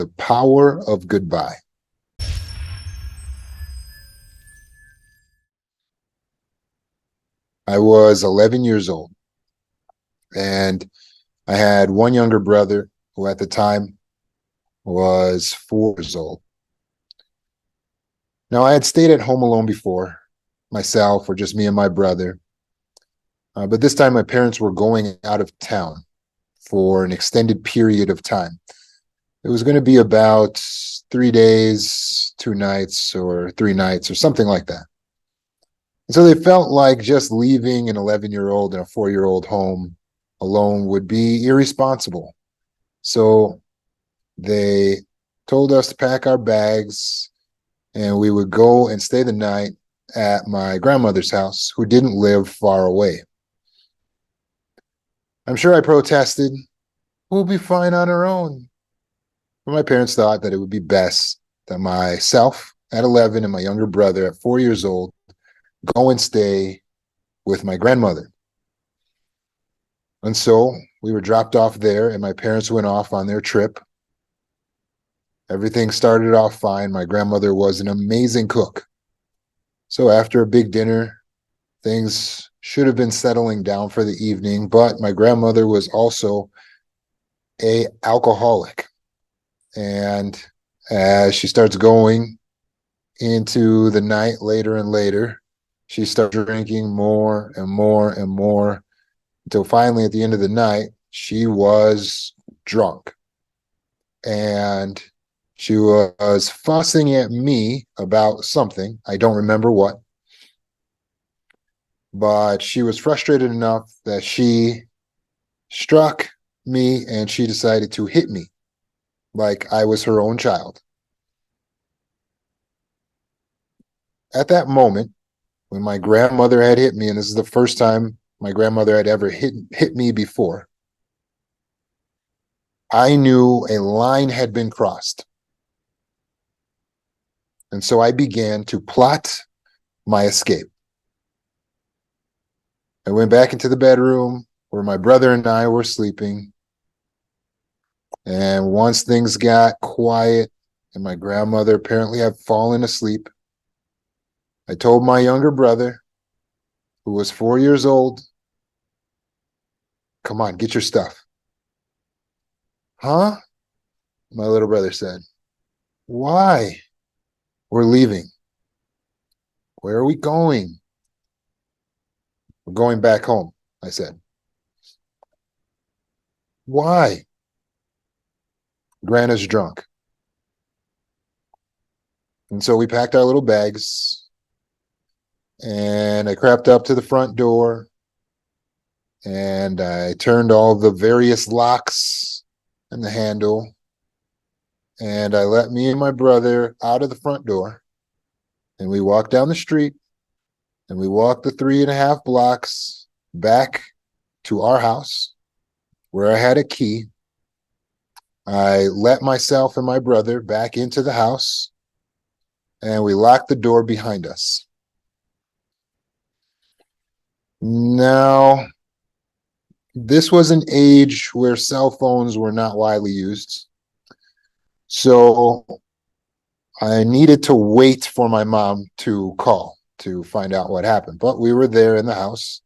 The Power of Goodbye. I was 11 years old, and I had one younger brother who at the time was 4 years old. Now, I had stayed at home alone before, myself or just me and my brother. But this time, my parents were going out of town for an extended period of time. It was going to be about 3 days, 2 nights, or 3 nights, or something like that. And so they felt like just leaving an 11-year-old and a 4-year-old home alone would be irresponsible. So they told us to pack our bags and we would go and stay the night at my grandmother's house, who didn't live far away. I'm sure I protested, "We'll be fine on our own." But my parents thought that it would be best that myself at 11 and my younger brother at 4 years old go and stay with my grandmother. And so we were dropped off there, and my parents went off on their trip. Everything started off fine. My grandmother was an amazing cook. So after a big dinner, things should have been settling down for the evening, but my grandmother was also a alcoholic. And as she starts going into the night later and later, she starts drinking more and more and more until finally at the end of the night, she was drunk. And she was fussing at me about something. I don't remember what. But she was frustrated enough that she struck me and she decided to hit me like I was her own child. At that moment, when my grandmother had hit me, and this is the first time my grandmother had ever hit me before, I knew a line had been crossed. And so I began to plot my escape. I went back into the bedroom where my brother and I were sleeping. And once things got quiet and my grandmother apparently had fallen asleep, I told my younger brother, who was 4 years old, "Come on, get your stuff." "Huh?" My little brother said. "Why?" "We're leaving." "Where are we going?" "We're going back home," I said. "Why?" "Grandma's drunk." And so we packed our little bags and I crept up to the front door and I turned all the various locks and the handle and I let me and my brother out of the front door and we walked down the street and we walked the 3.5 blocks back to our house where I had a key. I let myself and my brother back into the house and we locked the door behind us. Now, this was an age where cell phones were not widely used. So I needed to wait for my mom to call to find out what happened. But we were there in the house.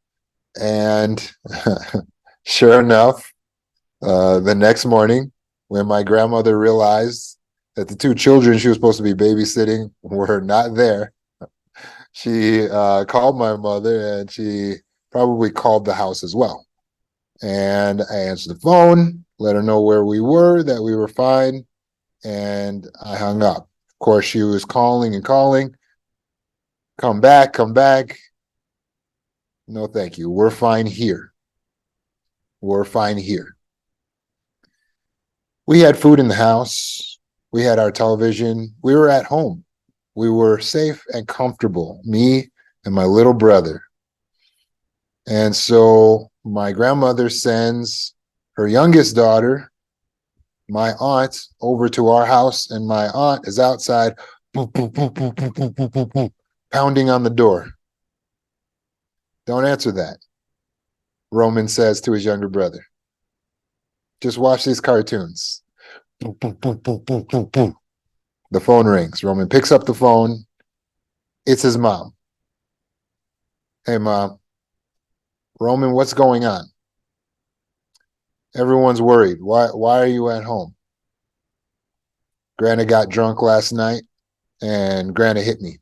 And sure enough, the next morning, when my grandmother realized that the two children she was supposed to be babysitting were not there, she called my mother and she probably called the house as well. And I answered the phone, let her know where we were, that we were fine, and I hung up. Of course, she was calling and calling. "Come back, come back." "No, thank you. We're fine here. We're fine here." We had food in the house. We had our television. We were at home. We were safe and comfortable, me and my little brother. And so my grandmother sends her youngest daughter, my aunt, over to our house, and my aunt is outside, boom, boom, boom, boom, boom, boom, boom, boom, boom, pounding on the door. "Don't answer that," Roman says to his younger brother. "Just watch these cartoons." Boom, boom, boom, boom, boom, boom, boom. The phone rings. Roman picks up the phone. It's his mom. Hey, Mom. Roman, what's going on? Everyone's worried. Why are you at home? Grandma got drunk last night and Grandma hit me.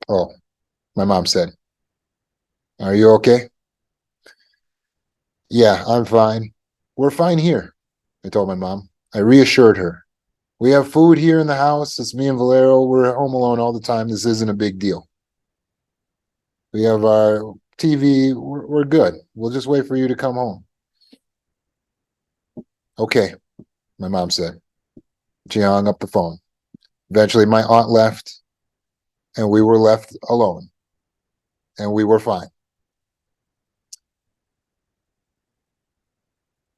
Oh, my mom said. Are you okay? Yeah, I'm fine. We're fine here, I told my mom. I reassured her. We have food here in the house. It's me and Valero. We're home alone all the time. This isn't a big deal. We have our TV. We're good. We'll just wait for you to come home. Okay, my mom said. She hung up the phone. Eventually, my aunt left, and we were left alone, and we were fine.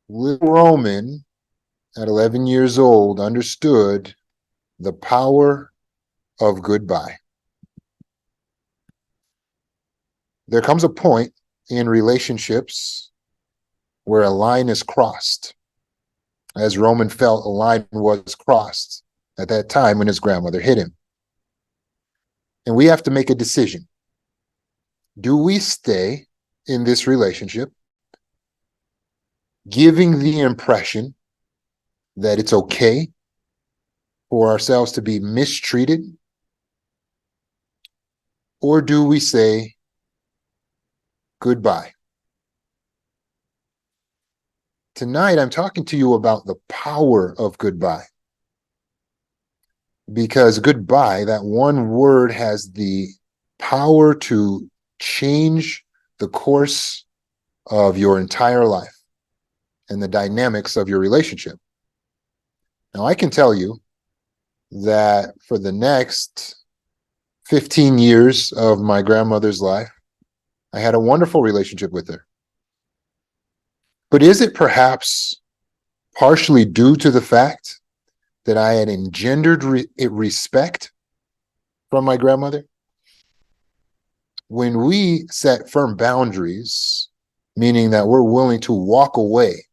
Little Roman, at 11 years old, understood the power of goodbye. There comes a point in relationships where a line is crossed. As Roman felt a line was crossed at that time when his grandmother hit him. And we have to make a decision. Do we stay in this relationship, giving the impression that it's okay for ourselves to be mistreated? Or do we say goodbye? Tonight, I'm talking to you about the power of goodbye. Because goodbye, that one word, has the power to change the course of your entire life and the dynamics of your relationship. Now, I can tell you that for the next 15 years of my grandmother's life, I had a wonderful relationship with her. But is it perhaps partially due to the fact that I had engendered respect from my grandmother? When we set firm boundaries, meaning that we're willing to walk away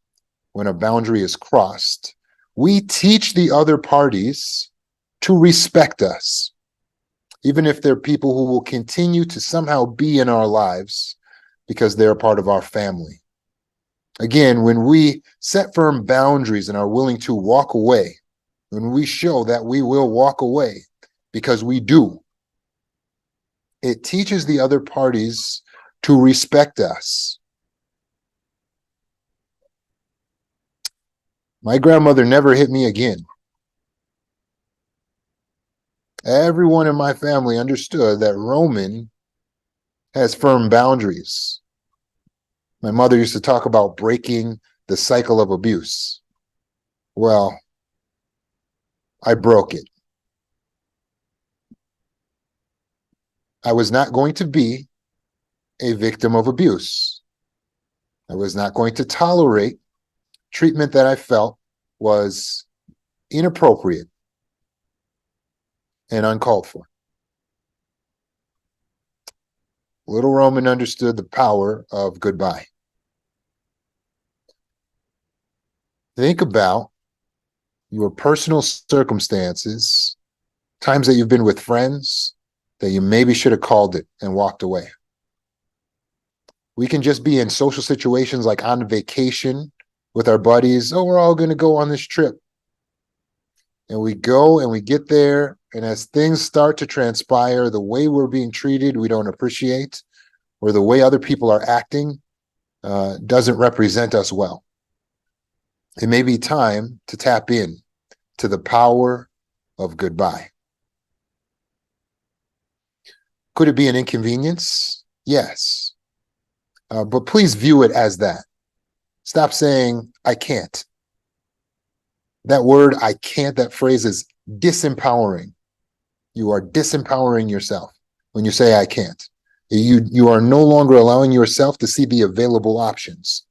when a boundary is crossed, we teach the other parties to respect us, even if they're people who will continue to somehow be in our lives because they're part of our family. Again, when we set firm boundaries and are willing to walk away, when we show that we will walk away because we do, it teaches the other parties to respect us. My grandmother never hit me again. Everyone in my family understood that Roman has firm boundaries. My mother used to talk about breaking the cycle of abuse. Well, I broke it. I was not going to be a victim of abuse. I was not going to tolerate treatment that I felt was inappropriate and uncalled for. Little Roman understood the power of goodbye. Think about your personal circumstances, times that you've been with friends that you maybe should have called it and walked away. We can just be in social situations like on vacation with our buddies. Oh, we're all going to go on this trip. And we go and we get there. And as things start to transpire, the way we're being treated, we don't appreciate, or the way other people are acting doesn't represent us well. It may be time to tap in to the power of goodbye. Could it be an inconvenience? Yes. But please view it as that. Stop saying, I can't. That word, I can't, that phrase is disempowering. You are disempowering yourself when you say, I can't. You are no longer allowing yourself to see the available options.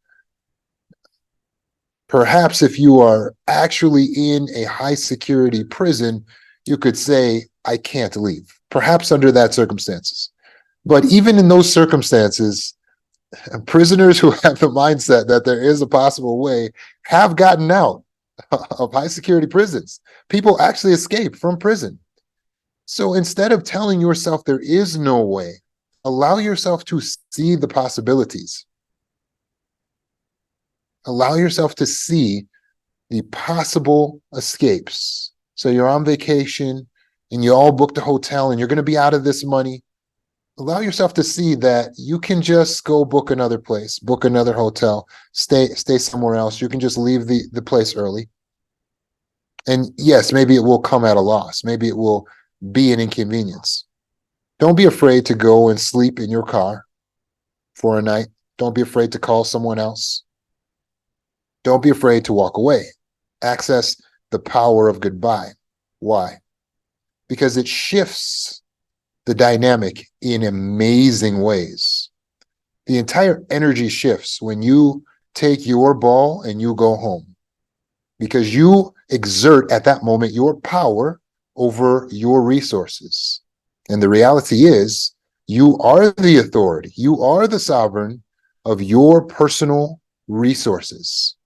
Perhaps if you are actually in a high security prison, you could say, I can't leave. Perhaps under that circumstances. But even in those circumstances, prisoners who have the mindset that there is a possible way have gotten out of high security prisons. People actually escape from prison. So instead of telling yourself there is no way, allow yourself to see the possibilities. Allow yourself to see the possible escapes. So you're on vacation and you all booked a hotel and you're going to be out of this money. Allow yourself to see that you can just go book another place, book another hotel, stay somewhere else. You can just leave the place early. And yes, maybe it will come at a loss. Maybe it will be an inconvenience. Don't be afraid to go and sleep in your car for a night. Don't be afraid to call someone else. Don't be afraid to walk away. Access the power of goodbye. Why? Because it shifts the dynamic in amazing ways. The entire energy shifts when you take your ball and you go home, because you exert at that moment your power over your resources. And the reality is, you are the authority. You are the sovereign of your personal resources.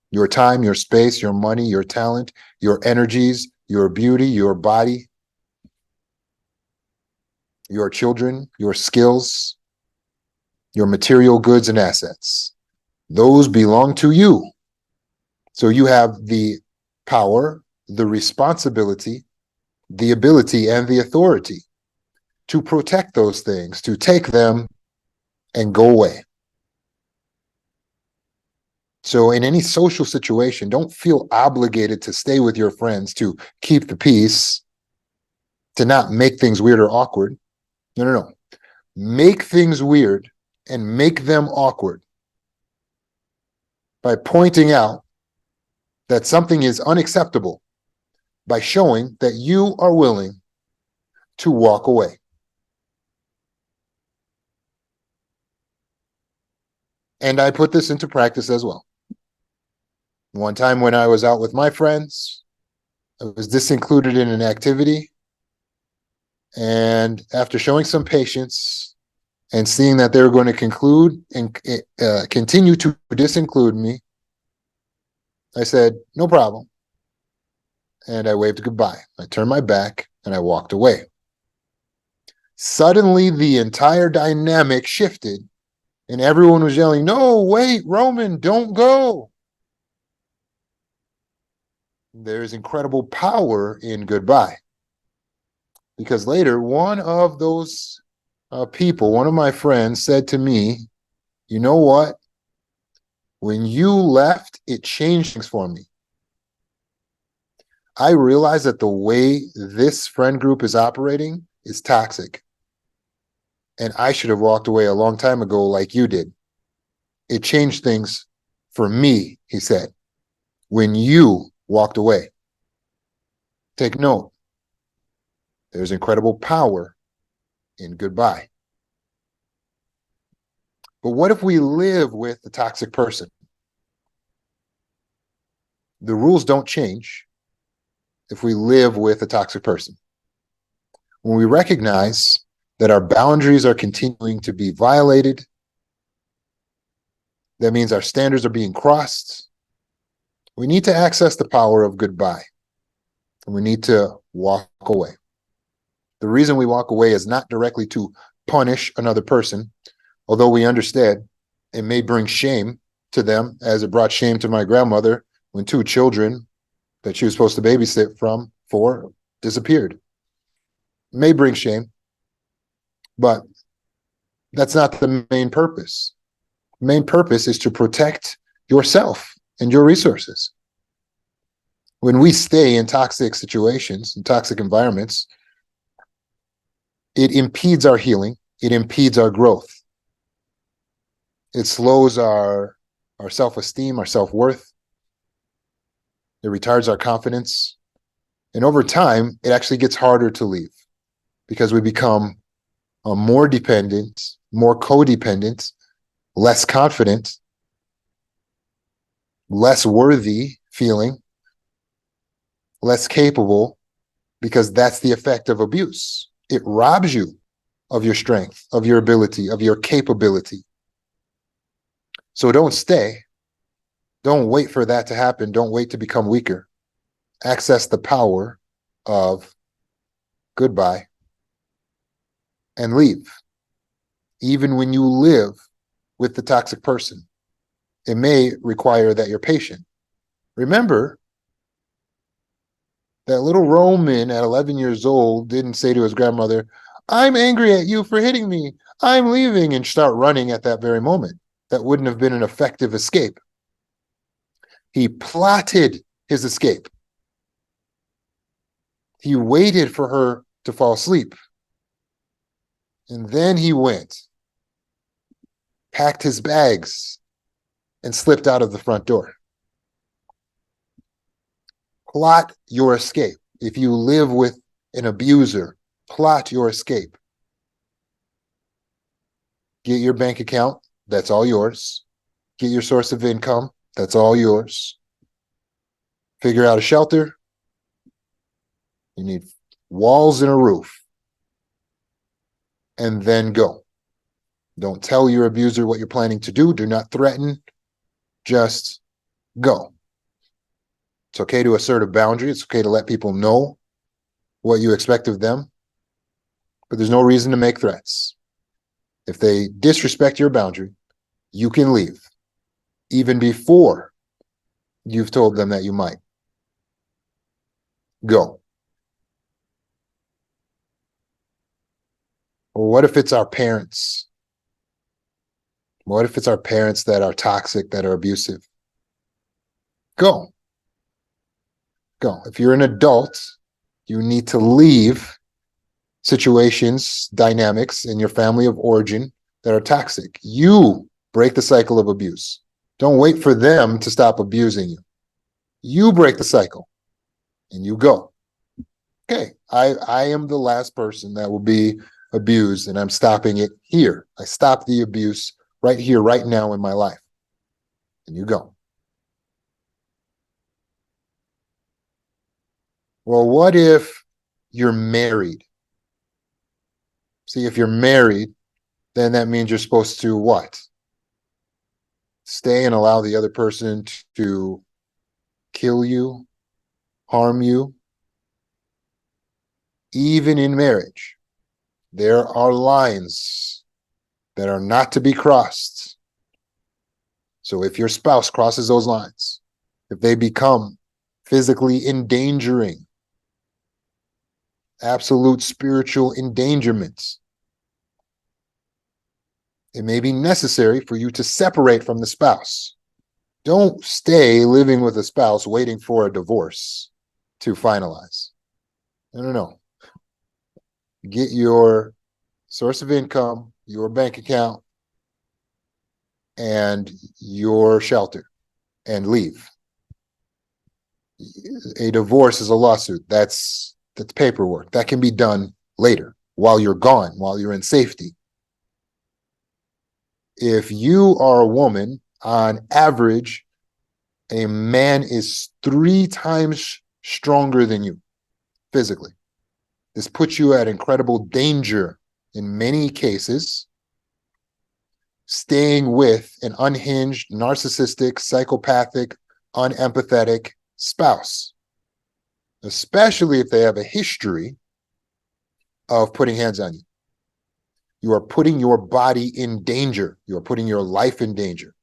Your time, your space, your money, your talent, your energies, your beauty, your body, your children, your skills, your material goods and assets. Those belong to you. So you have the power, the responsibility, the ability, and the authority to protect those things, to take them and go away. So in any social situation, don't feel obligated to stay with your friends, to keep the peace, to not make things weird or awkward. No. Make things weird and make them awkward by pointing out that something is unacceptable, by showing that you are willing to walk away. And I put this into practice as well. One time when I was out with my friends, I was disincluded in an activity. And after showing some patience and seeing that they were going to conclude and continue to disinclude me, I said, no problem. And I waved goodbye. I turned my back and I walked away. Suddenly, the entire dynamic shifted and everyone was yelling, no, wait, Roman, don't go. There's incredible power in goodbye. Because later, one of those people, one of my friends said to me, you know what? When you left, it changed things for me. I realized that the way this friend group is operating is toxic. And I should have walked away a long time ago like you did. It changed things for me, he said, when you walked away. Take note. There's incredible power in goodbye. But what if we live with the toxic person? The rules don't change if we live with a toxic person. When we recognize that our boundaries are continuing to be violated, that means our standards are being crossed, we need to access the power of goodbye. And we need to walk away. The reason we walk away is not directly to punish another person, although we understand it may bring shame to them, as it brought shame to my grandmother when two children that she was supposed to babysit for disappeared. It may bring shame, but that's not the main purpose. The main purpose is to protect yourself and your resources. When we stay in toxic situations, in toxic environments, it impedes our healing. It impedes our growth. It slows our self-esteem, our self-worth. It retards our confidence. And over time, it actually gets harder to leave because we become more dependent, more codependent, less confident, less worthy feeling, less capable, because that's the effect of abuse. It robs you of your strength, of your ability, of your capability. So don't stay. Don't wait for that to happen. Don't wait to become weaker. Access the power of goodbye and leave. Even when you live with the toxic person, it may require that you're patient. Remember, that little Roman at 11 years old didn't say to his grandmother, I'm angry at you for hitting me. I'm leaving, and start running at that very moment. That wouldn't have been an effective escape. He plotted his escape. He waited for her to fall asleep. And then he went, packed his bags, and slipped out of the front door. Plot your escape. If you live with an abuser, plot your escape. Get your bank account. That's all yours. Get your source of income. That's all yours. Figure out a shelter. You need walls and a roof. And then go. Don't tell your abuser what you're planning to do. Do not threaten. Just go. It's okay to assert a boundary. It's okay to let people know what you expect of them. But there's no reason to make threats. If they disrespect your boundary, you can leave. Even before you've told them that you might. Go. Or what if it's our parents? What if it's our parents that are toxic, that are abusive? Go. Go. If you're an adult, you need to leave situations, dynamics in your family of origin that are toxic. You break the cycle of abuse. Don't wait for them to stop abusing you. You break the cycle and you go. Okay, I am the last person that will be abused, and I'm stopping it here. I stop the abuse right here, right now in my life. And you go. Well, what if you're married? See, if you're married, then that means you're supposed to what? Stay and allow the other person to kill you, harm you. Even in marriage, there are lines that are not to be crossed. So if your spouse crosses those lines, if they become physically endangering, absolute spiritual endangerments, it may be necessary for you to separate from the spouse. Don't stay living with a spouse waiting for a divorce to finalize. No. Get your source of income, your bank account, and your shelter, and leave. A divorce is a lawsuit. That's paperwork. That can be done later, while you're gone, while you're in safety. If you are a woman, on average, a man is 3 times stronger than you physically. This puts you at incredible danger in many cases, staying with an unhinged, narcissistic, psychopathic, unempathetic spouse, especially if they have a history of putting hands on you. You are putting your body in danger. You are putting your life in danger.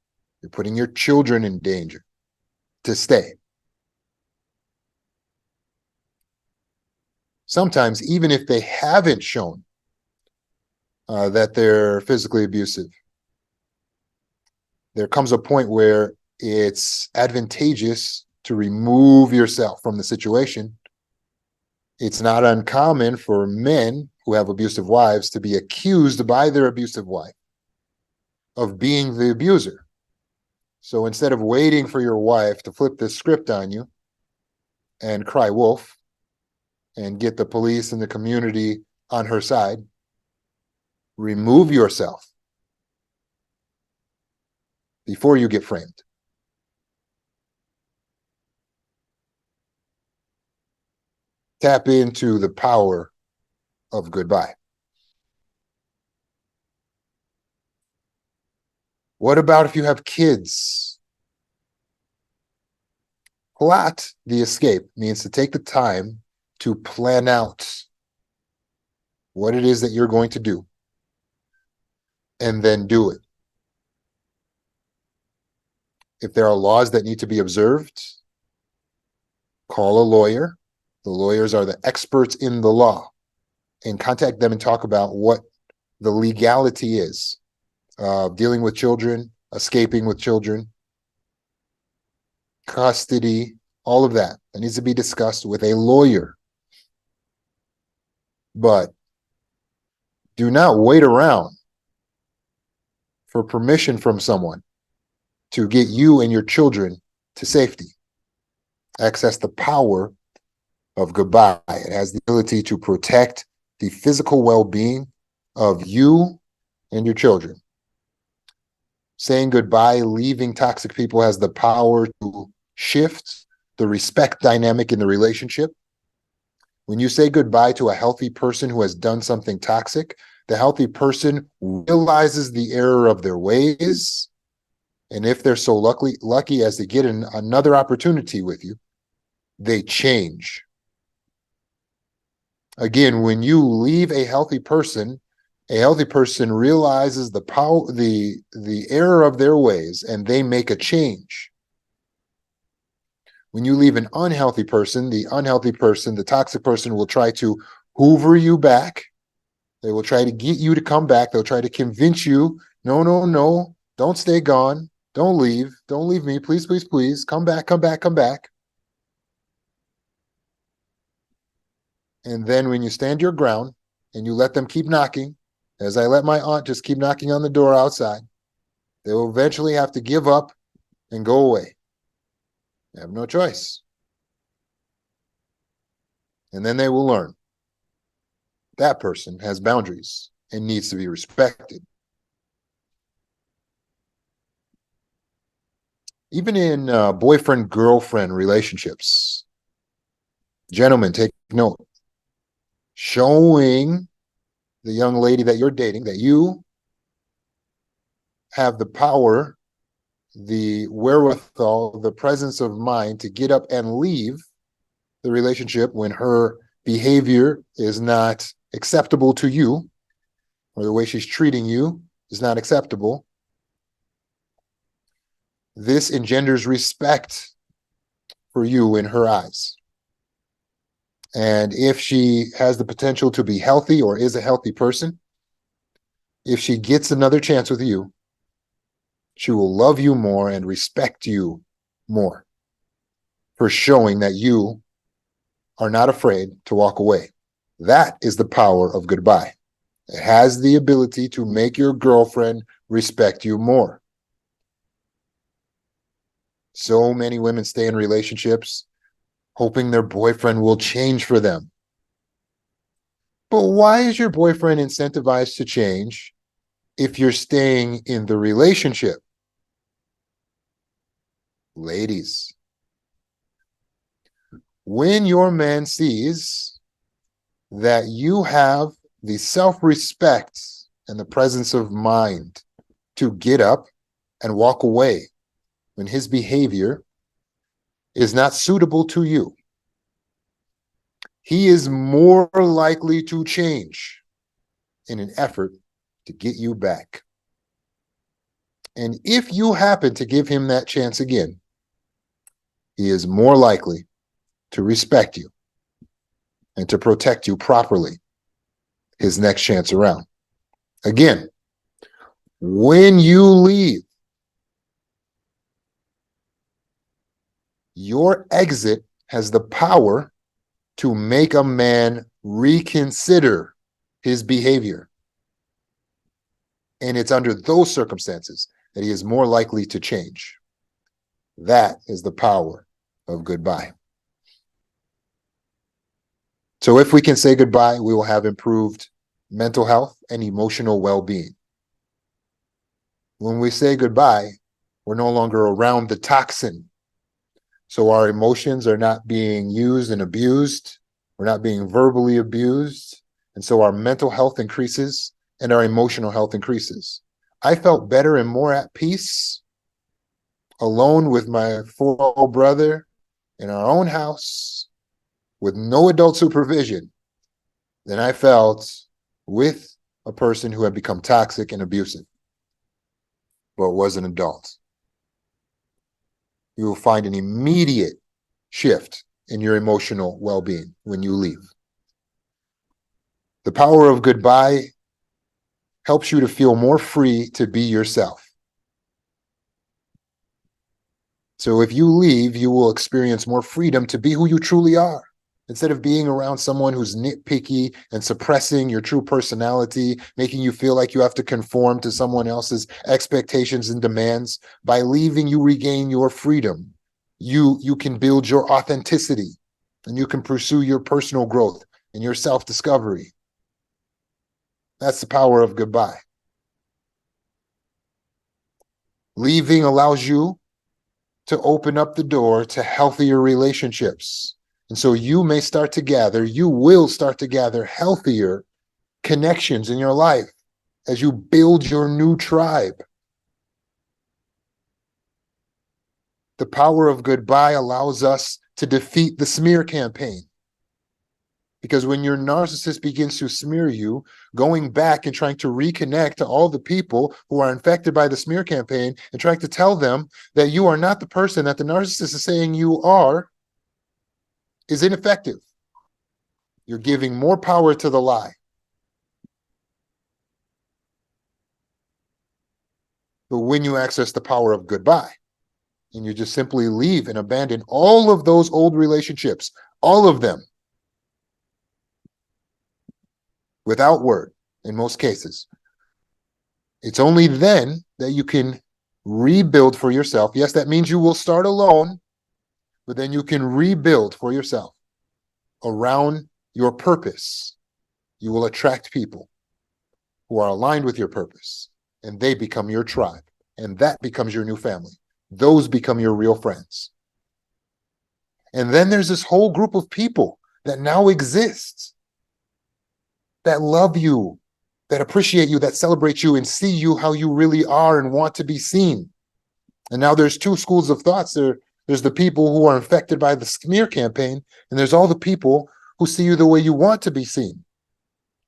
You're putting your children in danger to stay. Sometimes, even if they haven't shown that they're physically abusive, there comes a point where it's advantageous to remove yourself from the situation. It's not uncommon for men who have abusive wives to be accused by their abusive wife of being the abuser. So instead of waiting for your wife to flip the script on you and cry wolf and get the police and the community on her side, remove yourself before you get framed. Tap into the power of goodbye. What about if you have kids? plot the escape means to take the time to plan out what it is that you're going to do and then do it. If there are laws that need to be observed, call a lawyer. The lawyers are the experts in the law, and contact them and talk about what the legality is of dealing with children, escaping with children, custody, all of that. That needs to be discussed with a lawyer. But do not wait around for permission from someone to get you and your children to safety. Access the power of goodbye. It has the ability to protect the physical well-being of you and your children. Saying goodbye, leaving toxic people has the power to shift the respect dynamic in the relationship. When you say goodbye to a healthy person who has done something toxic, the healthy person realizes the error of their ways. And if they're so lucky as to get another opportunity with you, they change. Again, when you leave a healthy person realizes the power, the error of their ways, and they make a change. When you leave an unhealthy person, the toxic person will try to hoover you back. They will try to get you to come back. They'll try to convince you, no, don't stay gone. Don't leave me. Please, please, please. Come back. And then when you stand your ground and you let them keep knocking, as I let my aunt just keep knocking on the door outside, they will eventually have to give up and go away. They have no choice. And then they will learn that person has boundaries and needs to be respected. Even in boyfriend-girlfriend relationships, gentlemen, take note. Showing the young lady that you're dating that you have the power, the wherewithal, the presence of mind to get up and leave the relationship when her behavior is not acceptable to you, or the way she's treating you is not acceptable. This engenders respect for you in her eyes. And if she has the potential to be healthy or is a healthy person, if she gets another chance with you, she will love you more and respect you more for showing that you are not afraid to walk away. That is the power of goodbye. It has the ability to make your girlfriend respect you more. So many women stay in relationships hoping their boyfriend will change for them. But why is your boyfriend incentivized to change if you're staying in the relationship? Ladies, when your man sees that you have the self-respect and the presence of mind to get up and walk away when his behavior is not suitable to you, he is more likely to change in an effort to get you back. And if you happen to give him that chance again, he is more likely to respect you and to protect you properly his next chance around. Again, when you leave, your exit has the power to make a man reconsider his behavior. And it's under those circumstances that he is more likely to change. That is the power of goodbye. So if we can say goodbye, we will have improved mental health and emotional well-being. When we say goodbye, we're no longer around the toxin. So our emotions are not being used and abused. We're not being verbally abused. And so our mental health increases and our emotional health increases. I felt better and more at peace alone with my 4-year-old brother in our own house with no adult supervision than I felt with a person who had become toxic and abusive, but was an adult. You will find an immediate shift in your emotional well-being when you leave. The power of goodbye helps you to feel more free to be yourself. So if you leave, you will experience more freedom to be who you truly are. Instead of being around someone who's nitpicky and suppressing your true personality, making you feel like you have to conform to someone else's expectations and demands, by leaving, you regain your freedom. You can build your authenticity, and you can pursue your personal growth and your self-discovery. That's the power of goodbye. Leaving allows you to open up the door to healthier relationships. And so you will start to gather healthier connections in your life as you build your new tribe. The power of goodbye allows us to defeat the smear campaign. Because when your narcissist begins to smear you, going back and trying to reconnect to all the people who are infected by the smear campaign and trying to tell them that you are not the person that the narcissist is saying you are is ineffective. You're giving more power to the lie. But when you access the power of goodbye and you just simply leave and abandon all of those old relationships, all of them, without word, in most cases, it's only then that you can rebuild for yourself. Yes, that means you will start alone, but then you can rebuild for yourself around your purpose. You will attract people who are aligned with your purpose, and they become your tribe, and that becomes your new family. Those become your real friends. And then there's this whole group of people that now exists that love you, that appreciate you, that celebrate you, and see you how you really are and want to be seen. And now there's two schools of thoughts. There's the people who are infected by the smear campaign, and there's all the people who see you the way you want to be seen.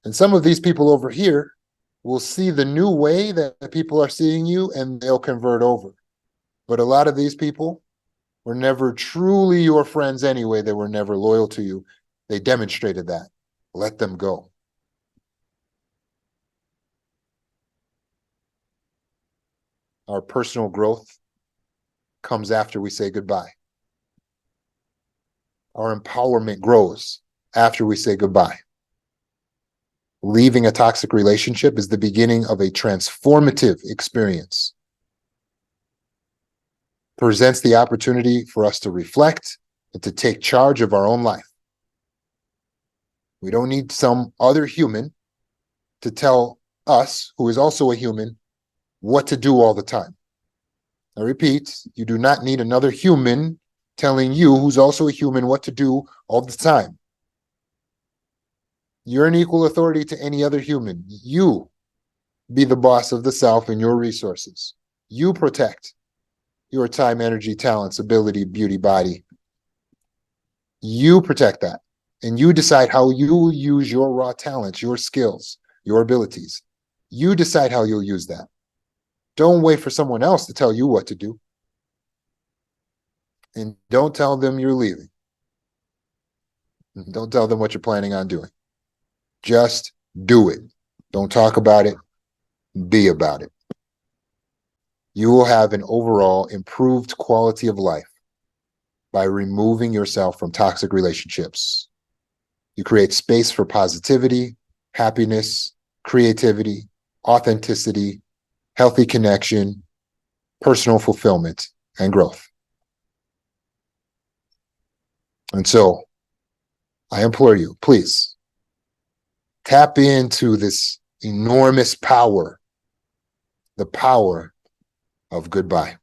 And some of these people over here will see the new way that people are seeing you, and they'll convert over. But a lot of these people were never truly your friends anyway. They were never loyal to you. They demonstrated that. Let them go. Our personal growth comes after we say goodbye. Our empowerment grows after we say goodbye. Leaving a toxic relationship is the beginning of a transformative experience. Presents the opportunity for us to reflect and to take charge of our own life. We don't need some other human to tell us, who is also a human, what to do all the time. I repeat, you do not need another human telling you, who's also a human, what to do all the time. You're an equal authority to any other human. You be the boss of the self and your resources. You protect your time, energy, talents, ability, beauty, body. You protect that. And you decide how you will use your raw talents, your skills, your abilities. You decide how you'll use that. Don't wait for someone else to tell you what to do. And don't tell them you're leaving. Don't tell them what you're planning on doing. Just do it. Don't talk about it. Be about it. You will have an overall improved quality of life by removing yourself from toxic relationships. You create space for positivity, happiness, creativity, authenticity, healthy connection, personal fulfillment, and growth. And so I implore you, please tap into this enormous power, the power of goodbye.